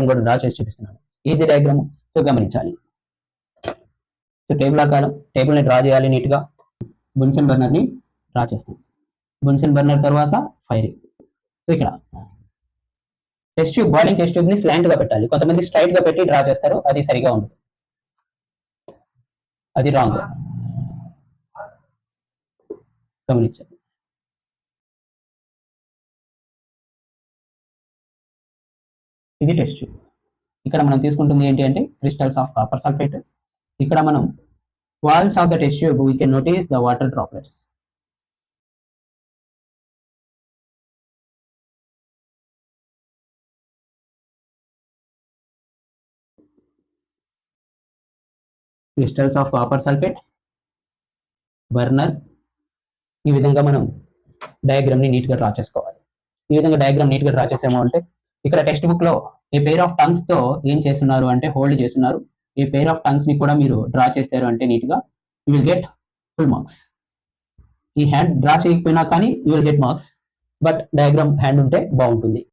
కూడా డ్రా చేసి చూపిస్తున్నాను. Easy diagram. సో గమనించాలి. సో టేబుల్ ఆకారం, టేబుల్ ని డ్రా చేయాలి నీట్ గా. బున్సన్ బర్నర్ ని డ్రా చేస్తాం. బున్సన్ బర్నర్ తర్వాత ఫైరింగ్. సో ఇక్కడ test tube, boiling test tube ని స్లాంట్ గా పెట్టాలి. కొంతమంది స్ట్రైట్ గా పెట్టి డ్రా చేస్తారు, అది సరిగా ఉండదు, అది రాంగ్. గమనించండి. ఇది టెస్ట్ ట్యూబ్. ఇక్కడ మనం తీసుకుంటుంది ఏంటి అంటే క్రిస్టల్స్ ఆఫ్ కాపర్ సల్ఫేట్. ఇక్కడ మనం walls of the test tube we can notice the water droplets. Crystals of copper sulfate, burner. ఈ విధంగా మనం డయాగ్రామ్ ని నీట్ గా డ్రా చేసుకోవాలి. ఈ విధంగా డయాగ్రామ్ నీట్ గా డ్రా చేసాము అంటే ఇక్కడ టెక్స్ట్ బుక్ లో ఏ పెయిర్ ఆఫ్ టంగ్స్ తో ఏం చేస్తున్నారు అంటే హోల్డ్ చేస్తున్నారు. ఈ పెయిర్ ఆఫ్ టంగ్స్ ని కూడా మీరు డ్రా చేశారు అంటే నీట్ గా you will get full marks. ఈ హ్యాండ్ డ్రా చేయకపోయినా కానీ you will get marks, but diagram hand ఉంటే బాగుంటుంది.